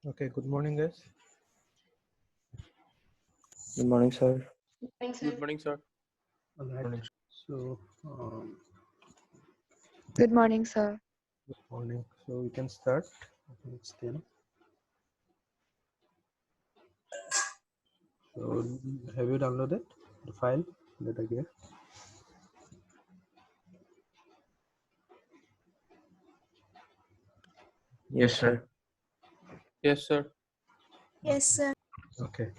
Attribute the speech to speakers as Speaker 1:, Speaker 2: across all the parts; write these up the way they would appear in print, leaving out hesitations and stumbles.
Speaker 1: Okay, good morning, guys.
Speaker 2: Good morning, sir.
Speaker 3: Good morning, sir.
Speaker 1: All right. So,
Speaker 4: Good morning, sir.
Speaker 1: good morning. So we can start. I think it's 10. So, have you downloaded the file that I gave?
Speaker 2: Yes, sir.
Speaker 3: Yes, sir.
Speaker 4: Yes, sir.
Speaker 1: Okay.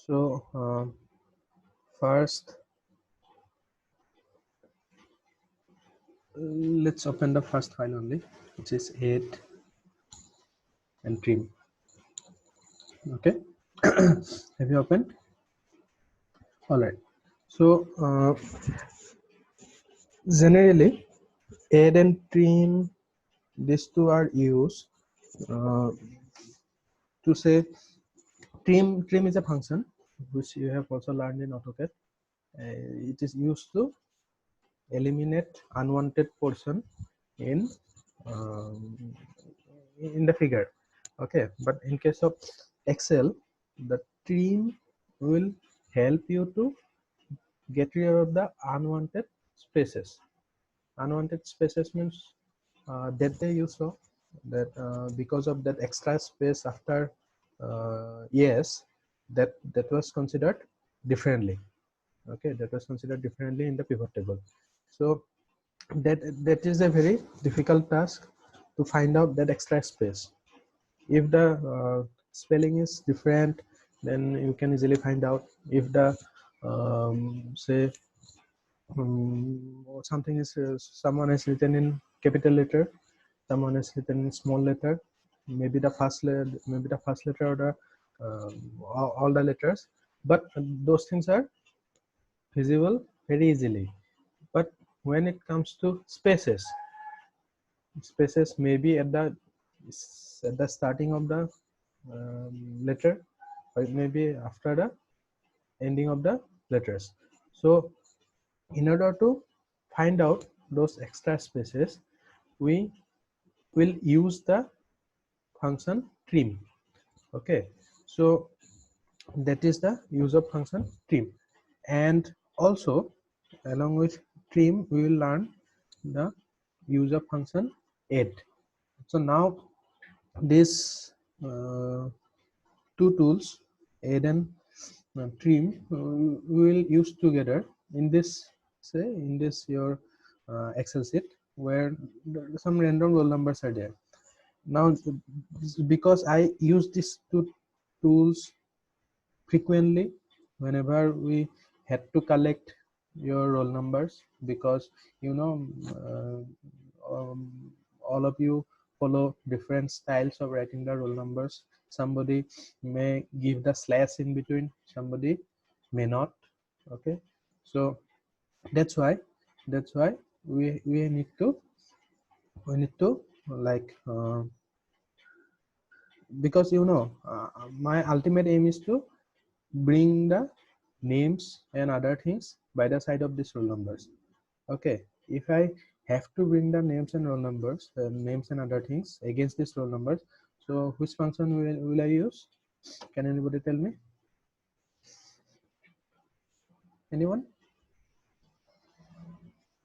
Speaker 1: So, first, let's open the first file only, which is add and trim. Okay. Have you opened? All right. So, generally, add and trim, these two are used to say trim is a function which you have also learned in AutoCAD. It is used to eliminate unwanted portion in the figure. Okay, but in case of Excel, the trim will help you to get rid of the unwanted spaces. Unwanted spaces means that day you saw that because of that extra space after yes, that was considered differently. Okay, that was considered differently in the pivot table. So that is a very difficult task to find out that extra space. If the spelling is different, then you can easily find out. If the say something is someone has written in capital letter, someone has written in small letter, maybe the first letter, or the all the letters, but those things are visible very easily. But when it comes to spaces may be at the starting of the letter, or it may be after the ending of the letters. So in order to find out those extra spaces, we will use the function trim. Okay, so that is the use of function trim. And also along with trim, we will learn the use of function add. So now these two tools, add and trim, we will use together in this, say in this your Excel sheet, where some random roll numbers are there. Now because I use these two tools frequently whenever we had to collect your roll numbers, because you know all of you follow different styles of writing the roll numbers. Somebody may give the slash in between, somebody may not. Okay, so that's why we need to like because my ultimate aim is to bring the names and other things by the side of these roll numbers. Okay, if I have to bring the names and roll numbers, names and other things against these roll numbers, so which function will I use? Can anybody tell me? Anyone?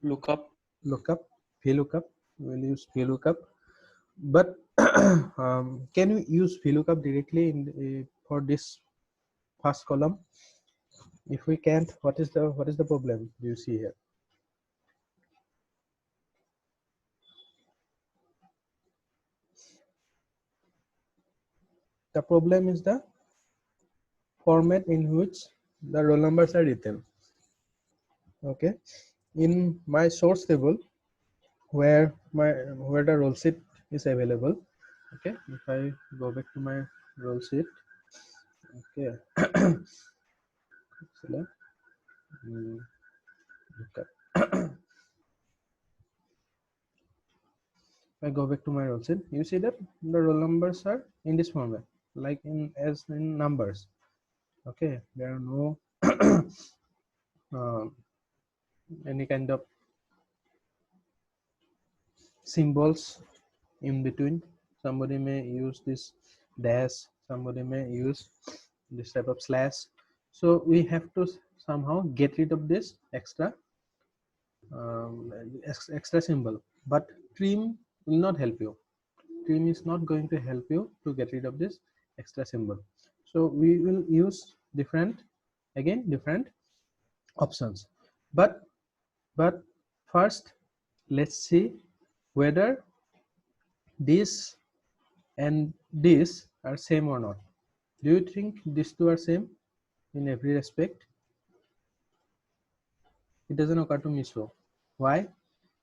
Speaker 3: Lookup.
Speaker 1: Lookup, VLOOKUP. We'll use VLOOKUP. But can you use VLOOKUP directly in for this first column? If we can't, what is the problem do you see here? The problem is the format in which the roll numbers are written. Okay, in my source table where the roll sheet is available. Okay, if I go back to my roll sheet, okay, select lookup. I go back to my roll sheet, you see that the roll numbers are in this format, like as in numbers. Okay, there are no any kind of symbols in between. Somebody may use this dash, somebody may use this type of slash. So we have to somehow get rid of this extra extra symbol, but trim will not help you. Trim is not going to help you to get rid of this extra symbol. So we will use different options, but first let's see whether this and this are same or not. Do you think these two are same in every respect? It doesn't occur to me so. Why?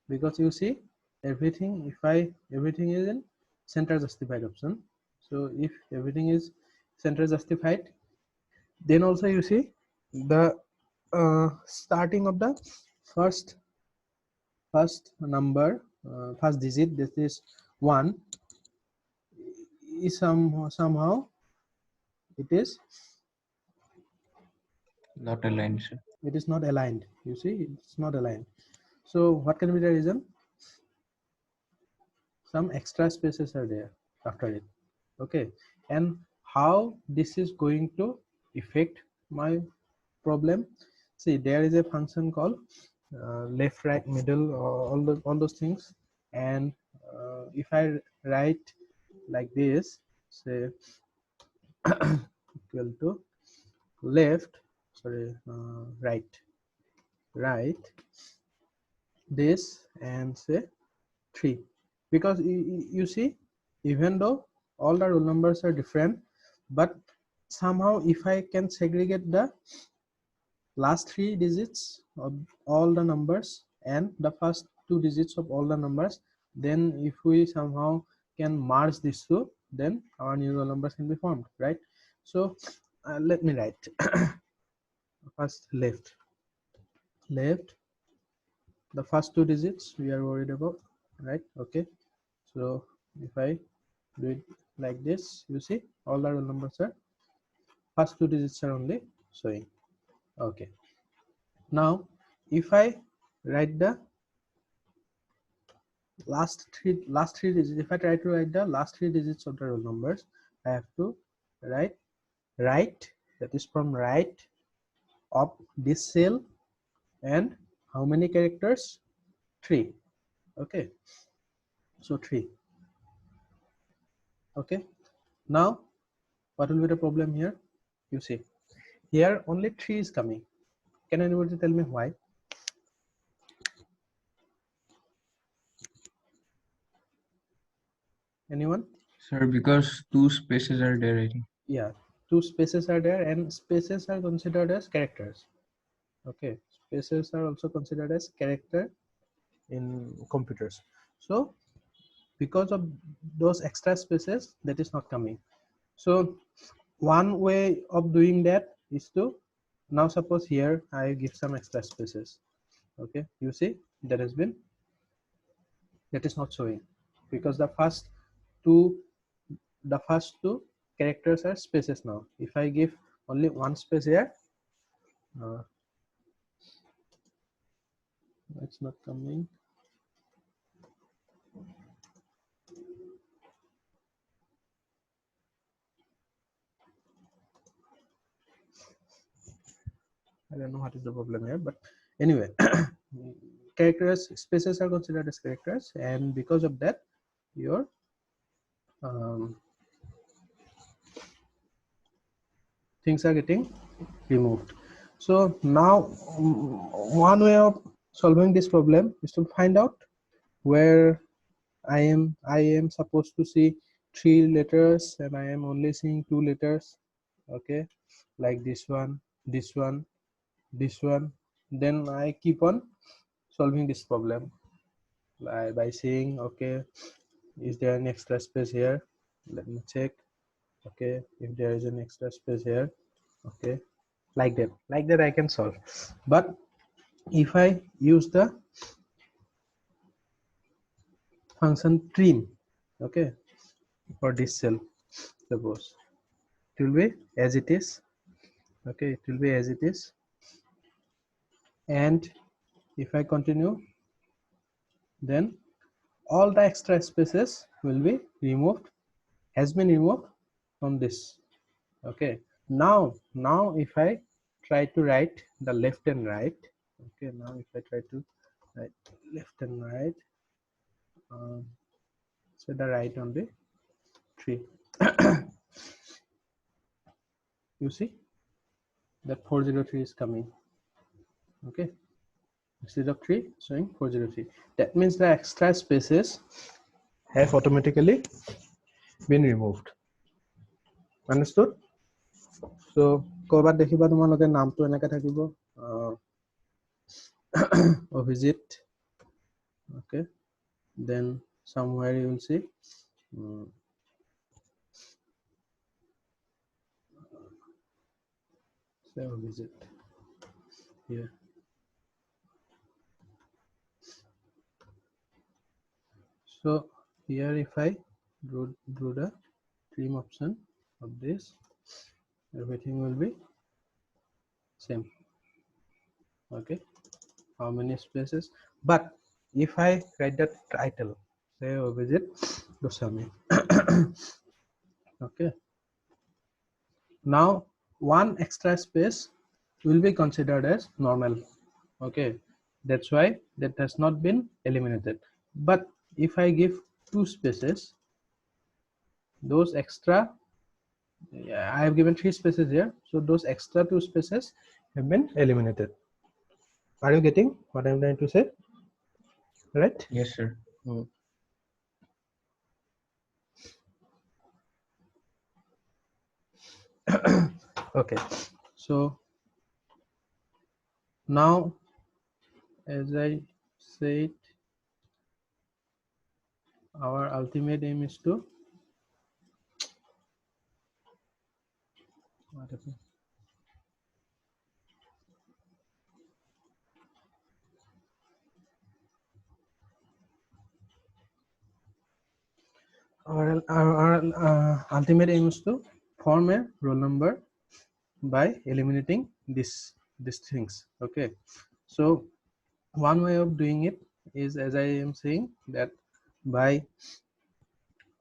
Speaker 1: Because you see everything, everything is in center justified option. So if everything is center justified, then also you see the starting of the first number, first digit, this is 1, is somehow it is
Speaker 2: Not aligned, sir.
Speaker 1: it is not aligned. You see, it's not aligned. So what can be the reason? Some extra spaces are there after it. Okay, and how this is going to affect my problem? See, there is a function called left, right, middle, all those things. And if I write like this, say equal to left, sorry, right this, and say 3, because you see, even though all the roll numbers are different, but somehow if I can segregate the last 3 digits of all the numbers and the first 2 digits of all the numbers, then if we somehow can merge these two, then our new roll numbers can be formed, right? So let me write first left, the first 2 digits we are worried about, right? Okay, so if I do it like this, you see all the roll numbers are first 2 digits are only showing. Okay, now if I write the last three digits, if I try to write the last 3 digits of the roll numbers, I have to write right, that is from right of this cell, and how many characters? 3. Okay, so 3. Okay, now what will be the problem here? You see here only 3 is coming. Can anybody tell me why? Anyone?
Speaker 2: Sir, because 2 spaces are there, I think.
Speaker 1: Yeah, 2 spaces are there, and spaces are considered as characters. Okay, spaces are also considered as character in computers. So because of those extra spaces, that is not coming. So one way of doing that is to, now suppose here I give some extra spaces. Okay, you see that is not showing, because the first two characters are spaces. Now if I give only one space here, it's not coming. I don't know what is the problem here, but anyway, characters, spaces are considered as characters, and because of that, your things are getting removed. So now one way of solving this problem is to find out where I am supposed to see 3 letters and I am only seeing 2 letters. Okay, like this one, this one, this one. Then I keep on solving this problem by saying, okay, is there an extra space here? Let me check. Okay, if there is an extra space here, okay, like that I can solve. But if I use the function trim, okay, for this cell. Suppose it will be as it is, okay, it will be as it is. And if I continue, then all the extra spaces will be removed, has been removed from this, okay. Now if I try to write the left and right, okay, now if I try to write left and right, so the right only 3. You see that 403 is coming, okay, instead of 3 showing 403. That means the extra spaces have automatically been removed. Understood? So কৰবাত দেখিবা তোমালোকে নামটো এনেকৈ থাকিব Abhijit, okay, then somewhere you will see say Abhijit here. So here if I do the trim option of this, everything will be same, okay. How many spaces? But if I write the title, say Abhijit Goswami, okay, now one extra space will be considered as normal, okay, that's why that has not been eliminated. But if I give 2 spaces, those extra, I have given 3 spaces here, so those extra 2 spaces have been eliminated. Are you getting what I'm trying to say? Right?
Speaker 2: Yes, sir.
Speaker 1: Okay, so now as I said, our ultimate aim is to what happened? Our ultimate aim is to form a roll number by eliminating these things, okay. So one way of doing it is, as I am saying, that by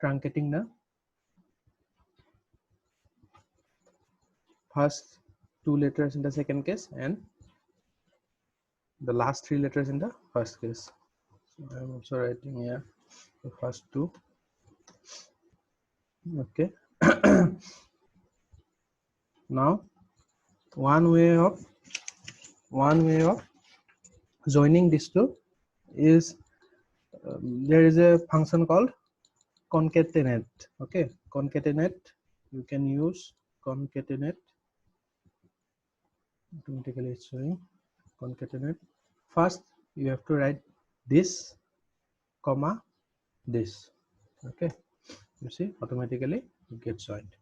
Speaker 1: truncating the first 2 letters in the second case and the last 3 letters in the first case. So I am also writing here the first 2, okay. Now one way of joining these 2 is there is a function called concatenate, okay. Concatenate, you can use concatenate, automatically it's showing concatenate. First you have to write this comma this, okay. You see automatically it gets joined.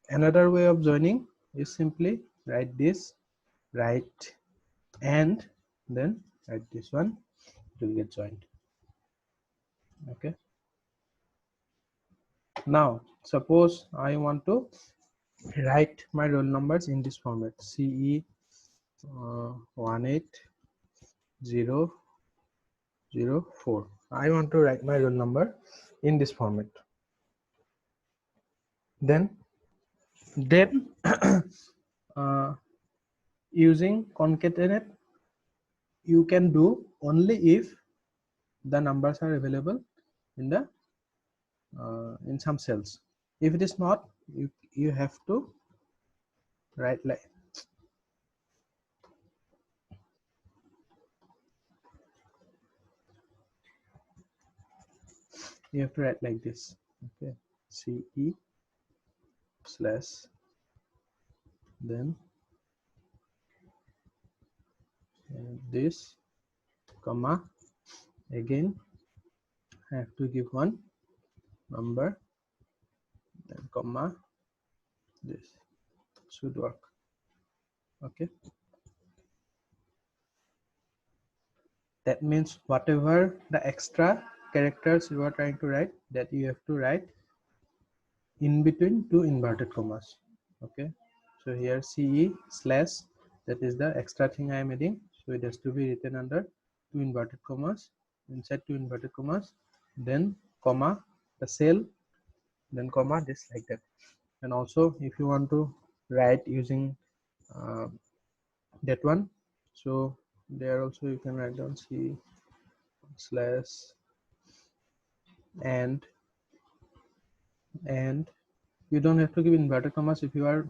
Speaker 1: Another way of joining is simply write this, write and then write this one, it will get joined, okay. Now suppose I want to write my roll numbers in this format, CE 18004. I want to write my roll number in this format. Then using concatenate you can do only if the numbers are available in the in some cells. If it is not, you have to write like this, okay. CE slash then this comma again I have to give one number, then comma this should work, okay. that means whatever the extra characters you are trying to write, that you have to write in between two inverted commas. Okay, so here CE slash, that is the extra thing I am adding, so it has to be written under two inverted commas, inside two inverted commas, then comma the cell, then comma this, like that. And also if you want to write using that one, so there also you can write down C slash and you don't have to give inverted commas if you are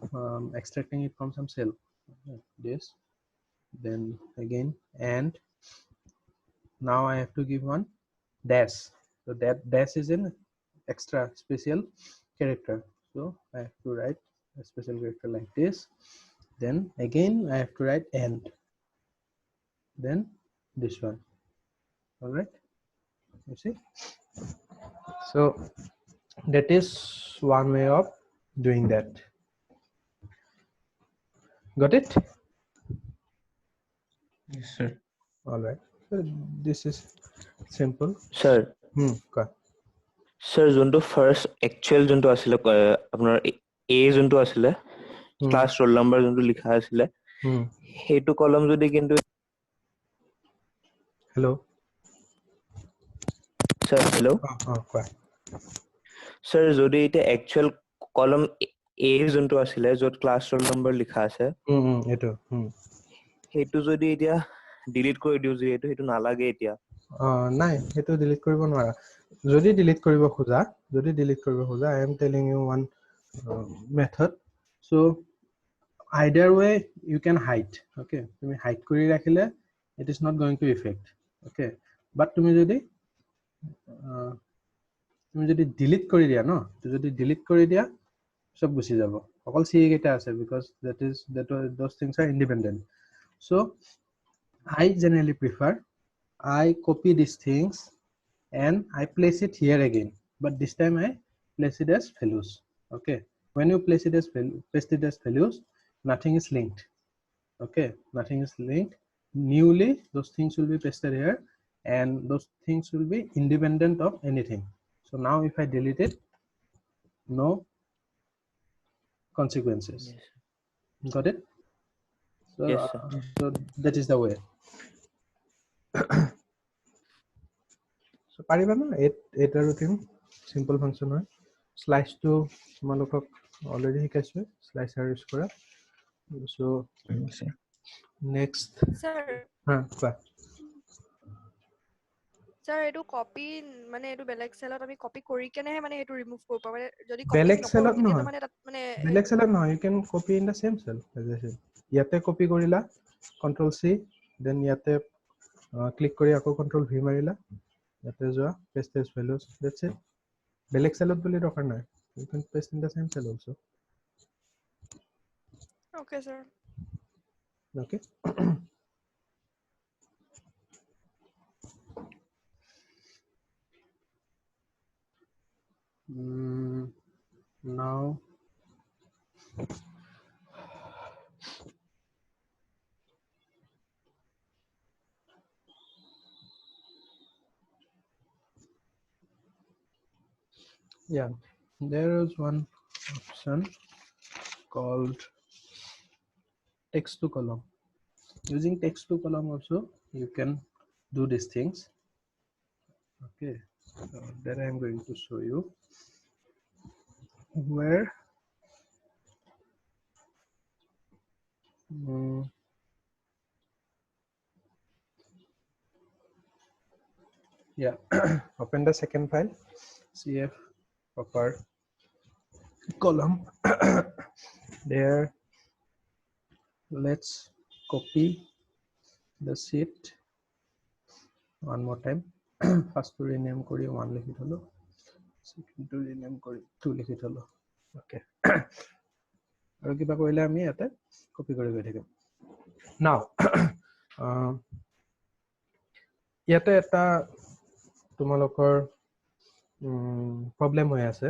Speaker 1: extracting it from some cell. This, then again, and now I have to give one dash, so that dash is an extra special character, so I have to write a special character like this. Then again I have to write and, then this one. All right, you see. So that is one way of doing that. Got it?
Speaker 2: Yes, sir.
Speaker 1: All right, so this is simple.
Speaker 5: Sir,
Speaker 1: কোৱা।
Speaker 5: sir, যোনটো first actual যোনটো আছিলে আপোনাৰ A যোনটো আছিলে class roll number যোনটো লিখা আছিলে সেইটো কলম যদি কিন্তু
Speaker 1: হেল্ল'
Speaker 5: sir hello
Speaker 1: কোৱা।
Speaker 5: sir যদি এটা actual কলম A যোনটো আছিলে যত class roll number লিখা আছে
Speaker 1: এইটো
Speaker 5: সেইটো যদি এতিয়া delete কৰি দিও যিহেতু সেইটো নালাগে এতিয়া
Speaker 1: নাই, সেইটো ডিলিট কৰিব নোৱাৰা। যদি ডিলিট কৰিব খোজা, I am telling you one method. So either way you can hide. Okay, তুমি hide কৰি ৰাখিলে it is not going to affect. Okay, but তুমি যদি delete কৰি দিয়া ন, যদি delete কৰি দিয়া সব গুচি যাব, অকল C কেইটা আছে, because those things are independent. So I generally prefer I copy these things and I place it here again, but this time I place it as values. Okay, when you place it as values, nothing is linked. Okay, nothing is linked. Newly those things will be pasted here, and those things will be independent of anything. So now if I delete it, no consequences.
Speaker 5: Yes.
Speaker 1: Got it? So,
Speaker 5: Yes, sir.
Speaker 1: So that is the way. So পাৰিবা না, এটা routine simple function হয়। Slice to তোমালোকক already শিকাইছো, slicer use কৰা। So
Speaker 2: Yes, sir.
Speaker 1: next,
Speaker 4: Sir,
Speaker 1: কোৱা।
Speaker 4: sir, এইটো copy মানে এইটো বেলেগ cellত আমি copy কৰি কেনেহে মানে এইটো remove কৰিব পাৰোঁ, মানে যদি
Speaker 1: বেলেগ
Speaker 4: copy
Speaker 1: cellত
Speaker 4: নকৰোঁ তেতিয়াতো
Speaker 1: নহয়।
Speaker 4: মানে তাত মানে
Speaker 1: বেলেগ cellত নহয়, you can copy in the same cell as I said. ইয়াতে copy কৰিলা, Ctrl C, then ইয়াতে click কৰি আকৌ Ctrl V মাৰিলা, ইয়াতে যোৱা paste as values, that's it. বেলেগ cellত বুলি দৰকাৰ নাই, you can paste in the same cell also.
Speaker 4: okay sir.
Speaker 1: Okay. Now yeah, there is one option called text to column. Using text to column also you can do these things. Okay, so that I am going to show you where yeah. Open the second file, cf proper column. There, let's copy the sheet one more time. First to rename kori 1 likhi tholo, second to rename kori 2 likhi tholo. Okay. আৰু কিবা কৰিলে আমি ইয়াতে copy কৰি গৈ থাকিম। Now ইয়াতে এটা তোমালোকৰ problem হৈ আছে,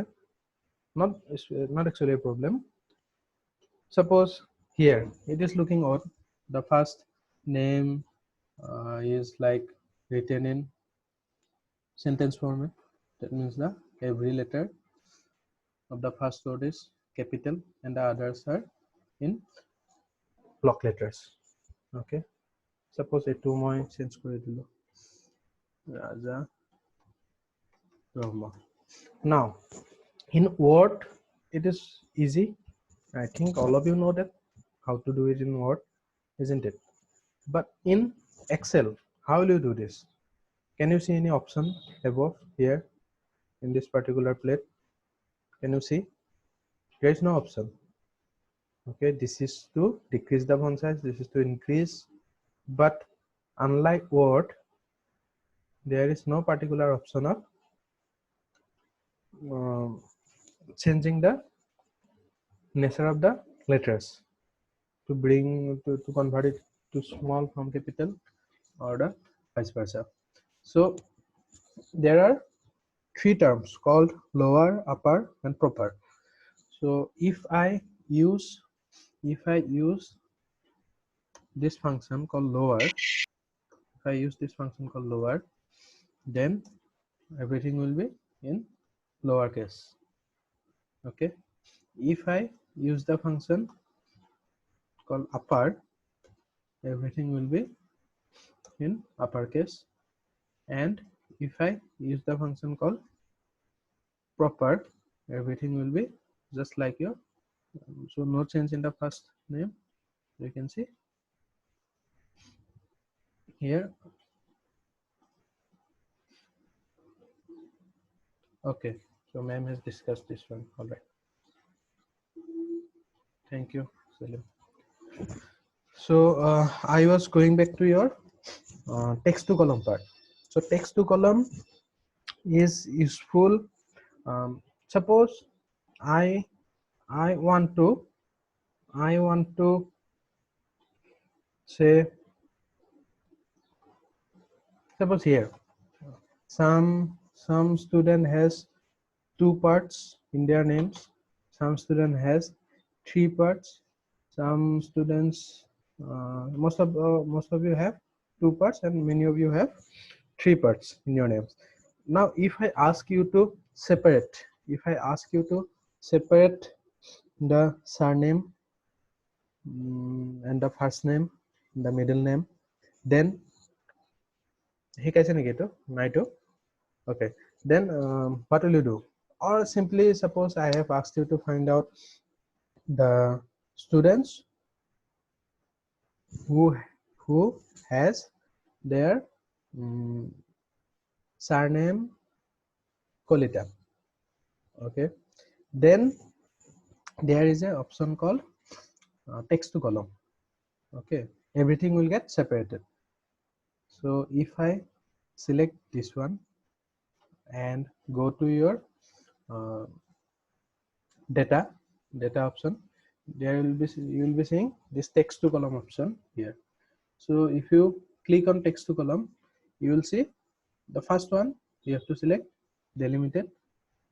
Speaker 1: not actually a problem. Suppose here it is looking odd, the first name is like written in sentence format. That means the every letter of the first word is capital and the others are in block letters. Okay, suppose a two moi change kore dilo Raja Rama. Now in Word it is easy. I think all of you know that how to do it in Word, isn't it? But in Excel, how will you do this? Can you see any option above here in this particular plate? Can you see? There is no option. Okay, this is to decrease the font size, this is to increase. But unlike Word, there is no particular option of changing the nature of the letters to bring to convert it to small from capital or the vice versa. So there are three terms called lower, upper, and proper. So if I use this function called lower, then everything will be in lowercase. Okay. If I use the function called upper, everything will be in uppercase. And if I use the function called proper, everything will be just like your, so no change in the first name. You can see here. Okay, so ma'am has discussed this one. All right, thank you, Salim. So I was going back to your text to column part. So text to column is useful. Suppose I want to say, suppose here some student has 2 parts in their names, some student has 3 parts, some students most of you have 2 parts and many of you have 3 parts in your names. Now if I ask you to separate, the surname and the first name, the middle name, then okay, then what will you do? Or simply suppose I have asked you to find out the students who has their surname Kolita. Okay, then there is an option called text to column. Okay, everything will get separated. So if I select this one and go to your data option, there will be, you will be seeing this text to column option here. So if you click on text to column, you will see the first one you have to select delimited,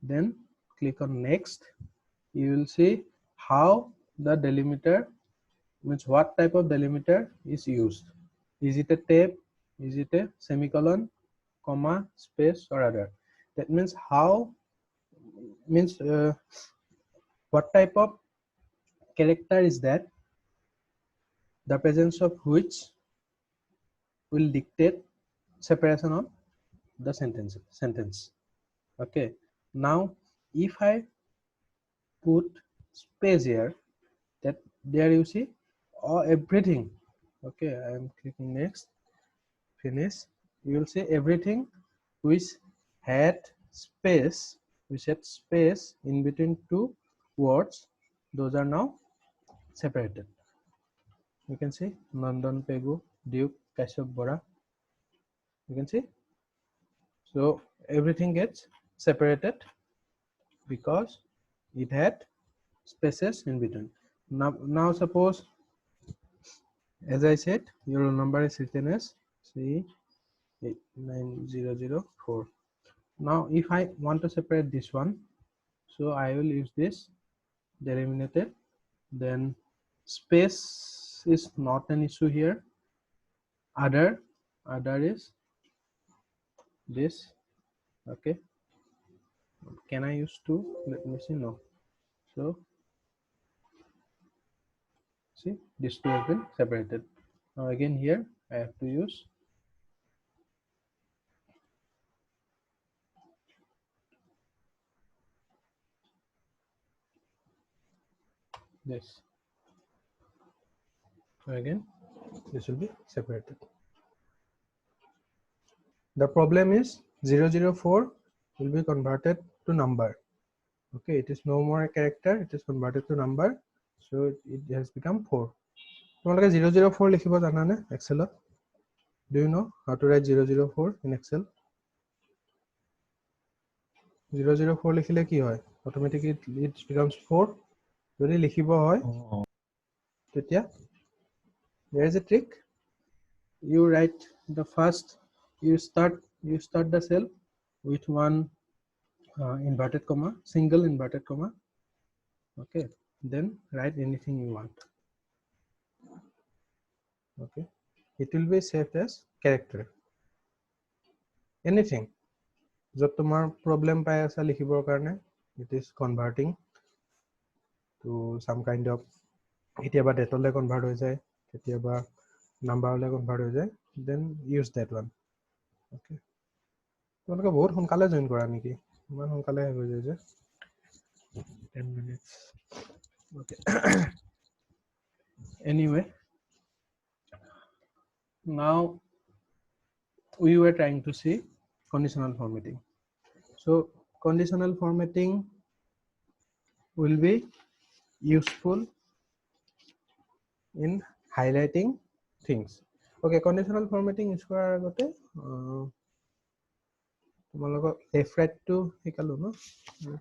Speaker 1: then click on next. You will see how the delimiter, means what type of delimiter is used. Is it a tab, is it a semicolon, comma, space, or other? That means how, means what type of character is that, the presence of which will dictate separation of the sentence. Okay, now if I put space here, that there you see everything. Okay, I am clicking next, finish. You will see everything which had space in between 2 words, those are now separated. You can see Nandan Pegu, Duke, Kashyap Bora. You can see. So everything gets separated because it had spaces in between. Now suppose, as I said, your roll number is written as C89004. Now if I want to separate this one, so I will use this delimited, then space is not an issue here. Other is this. Okay, can I use 2? Let me see. No. So see, these two have been separated. Now again here I have to use this. So again this will be separated. The problem is 004 will be converted to number. Okay, it is no more a character, it is converted to number, so it has become 4. তোমালোকে 004 লিখিব জানানে Excel? Do you know how to write 004 in Excel? 004 লিখিলে কি হয়? Automatically it becomes 4. যদি লিখিব হয় তেতিয়া there is a trick. You write the first, you start the cell with one inverted comma, single inverted comma. Okay, then write anything you want. Okay, it will be saved as character. Anything jot tomar problem pai asa likhibor karone, it is converting to some kind of etiaba date le convert hoy jay, etiaba number le convert hoy jay, then use that one. Okay, তোমালোকে বহুত সোনকালে join কৰা নেকি? ইমান সোনকালে হৈ যায় যে 10 minutes. Okay. Anyway, now we were trying to see conditional formatting. So conditional formatting will be useful in highlighting things. Okay, conditional formatting is for agote তোমালোকক left right to শিকালো ন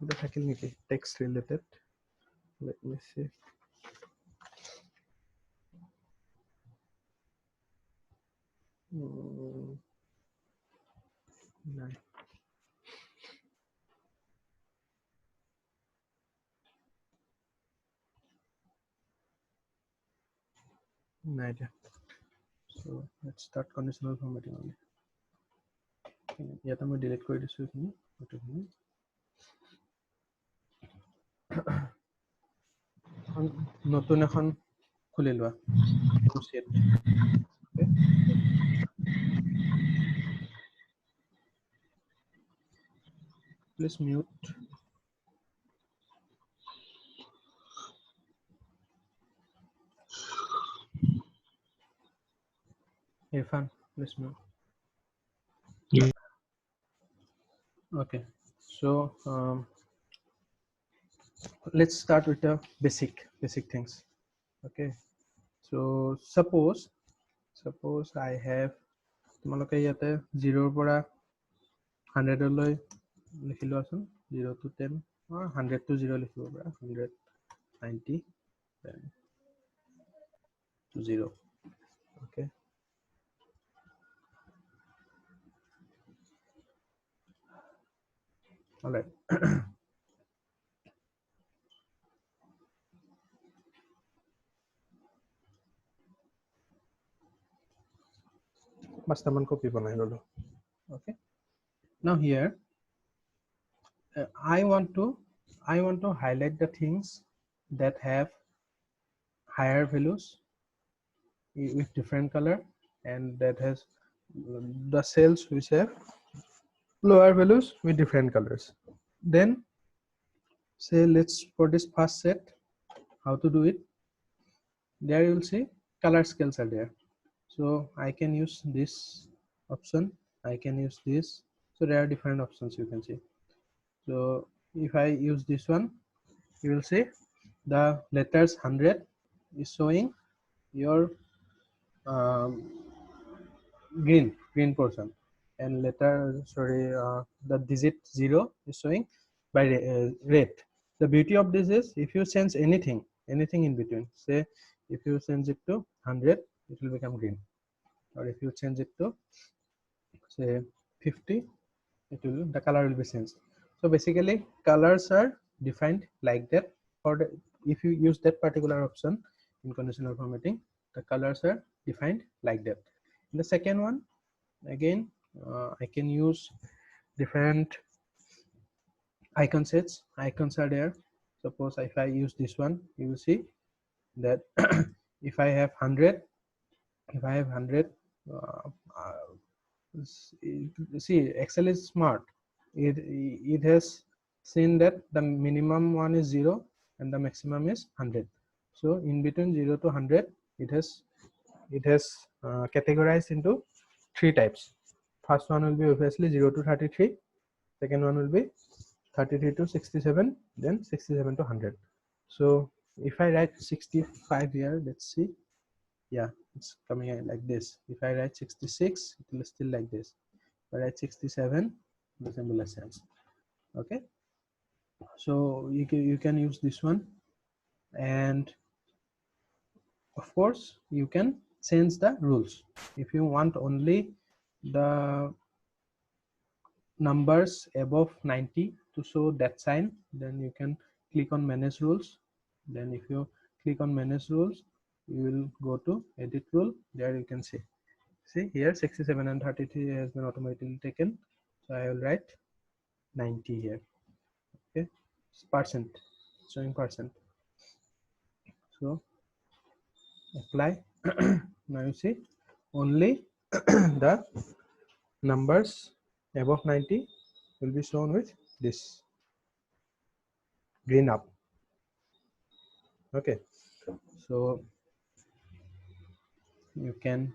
Speaker 1: এটা থাকিল নেকি text related. Let me see. নাই নাই দিয়া. So let's start conditional formatting only. ইয়াতে মই ডিলিট কৰি দিছো এইখিনি গোটেইখিনি নতুন এখন খুলি লোৱা sheet. Okay. Please mute. Irfan, please mute.
Speaker 2: Yeah.
Speaker 1: Okay, so let's start with the basic things. Okay, so suppose I have তোমালোকে ইয়াতে 0 ৰ পৰা 100 লৈ লিখিলো আছোন 0 to 10 or 100 to 0 লিখিব পৰা 100 90 10 to 0. Okay, all right. Mastaman copy banai lolo. Okay, now here I want to highlight the things that have higher values with different color and that has the cells which have lower values with different colors. Then say let's for this first set, how to do it? There you will see color scales are there. So I can use this option, I can use this. So there are different options you can see. So if I use this one, you will see the letters 100 is showing your green portion, and letter the digit 0 is showing by red. The beauty of this is if you change anything in between, say if you change it to 100, it will become green, or if you change it to say 50, it will the color will be changed. So basically colors are defined like that. For the, if you use that particular option in conditional formatting, the colors are defined like that. In the second one, again I can use different icon sets. Icons are there. Suppose if I use this one, you will see that if I have 100, if I have 100, see, Excel is smart. It has seen that the minimum one is 0 and the maximum is 100. So in between 0 to 100, it has categorized into 3 types. First one will be obviously 0 to 33. Second one will be 33 to 67, then 67 to 100. So if I write 65 here, let's see. Yeah, it's coming out like this. If I write 66, it will still like this. If I write 67, the similar sense. Okay. So you can use this one, and of course you can change the rules. If you want only the numbers above 90 to show that sign, then you can click on manage rules. Then if you click on manage rules, you will go to edit rule. There you can see here 67 and 33 has been automatically taken, so I will write 90 here. Okay, it's percent, showing percent. So apply. Now you see only the numbers above 90 will be shown with this green up. Okay, so you can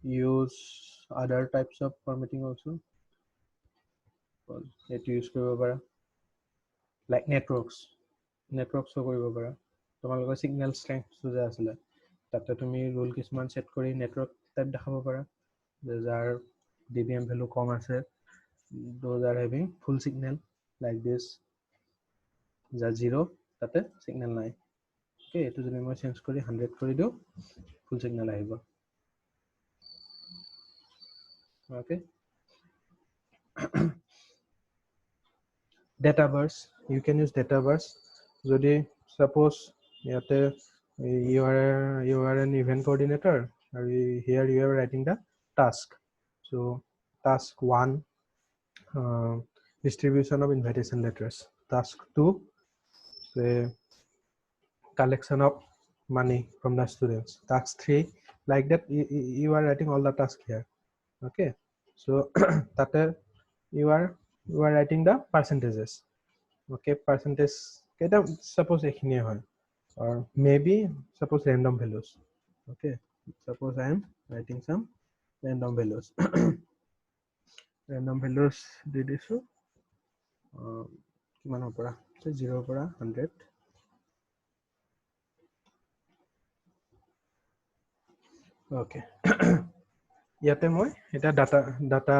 Speaker 1: use other types of formatting also. It use like networks show কৰিব পাৰা তোমালোকৰ signal strength যে আছিলে তাতে তুমি rule কিছুমান set কৰি network type দেখাব পাৰা যাৰ dBm value কম আছে, those are having full signal like this, যাৰ 0 তাতে signal নাই। Okay, এইটো যদি মই চেঞ্জ কৰি 100 কৰি দিওঁ full signal আহিব। Okay, data bars, you can use data bars. যদি suppose ইয়াতে you are an event coordinator, or here you are writing the task. So task 1, distribution of invitation letters. Task 2, say collection of money from the students. Task 3, like that you are writing all the tasks here. Okay, so that you are writing the percentages. Okay, percentage suppose or maybe suppose random values. Okay, suppose I am writing some random values. Random values did issue 0 পৰা 100. Okay. Yate moi eta data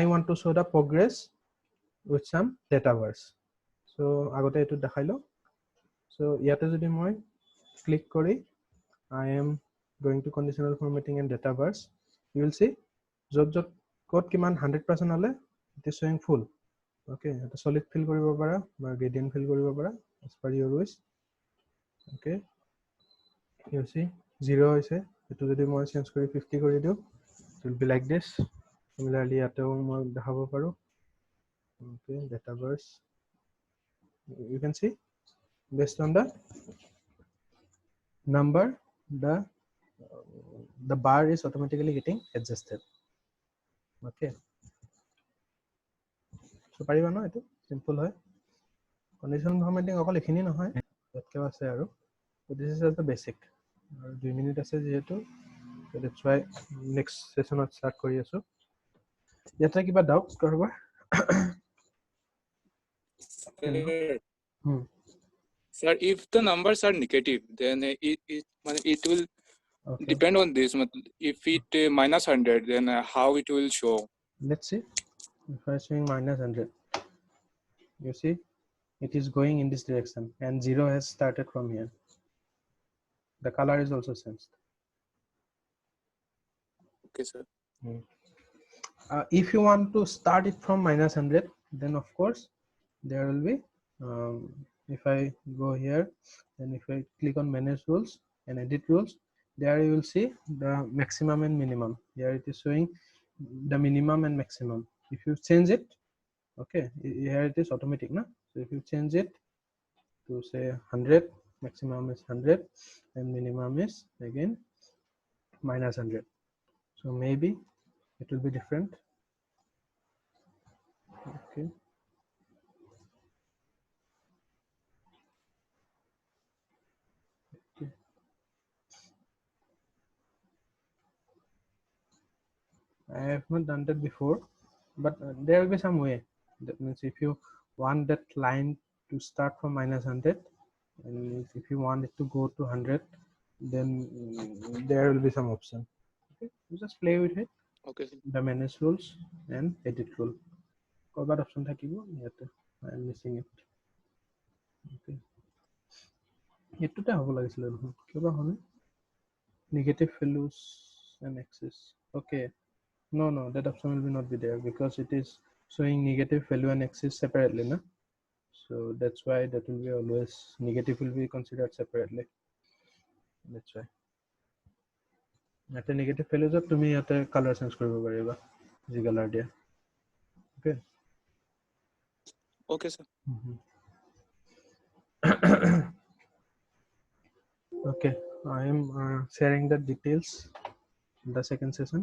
Speaker 1: I want to show the progress with some data bars. So agote etu dekhailo. So yate jodi moi click kori I am going to conditional formatting and data bars, you will see jot code kiman 100% hole it is showing full. Okay, eta solid fill koribo para ba gradient fill koribo para as per your wish. Okay, you see 0 hoise etu jodi moi change kori 50 kori diu, it will be like this. Similarly ateo moi dekhabo paru. Okay, data bars, you can see based on the number the bar is automatically getting adjusted. Okay, so pariba no etu simple hoy conditional formatting okol ekhini nohoy etke ase aru. So this is just the basic. 2 minute ase jehetu, so that's why next session at start kori asu. Yata kiba doubt korba?
Speaker 2: Sir, if the numbers are negative, then it will
Speaker 1: Okay,
Speaker 2: depend on this. If it minus 100, then how it will show?
Speaker 1: let's see. If I swing minus 100, you see it is going in this direction and 0 has started from here. The color is also sensed.
Speaker 2: Okay, sir.
Speaker 1: If you want to start it from minus 100, then of course there will be if I go here and if I click on manage rules and edit rules, there you will see the maximum and minimum. Here it is showing the minimum and maximum. If you change it, okay, here it is automatic, na? So if you change it to say 100, maximum is 100 and minimum is again minus 100. So maybe it will be different. Okay. Okay. I have not done that before, but there will be some way. That means if you want that line to start from minus 100, and if you want it to go to 100, then there will be some option. Okay, you just play with it.
Speaker 2: Okay, sir.
Speaker 1: The manage rules and edit rule. What option thakibo yate? I am missing it. Okay. Etute hobo lagisile দেখোন কিবা হনে negative values and axis. Okay. No, that option will be not be there because it is showing negative value and axis separately, na? So that's why that will be always negative will be considered separately. That's why. At negative values of to me at a color sense koribo pariba. Ji color dia. Okay.
Speaker 2: Okay, sir.
Speaker 1: Okay, I am sharing the details in the second session.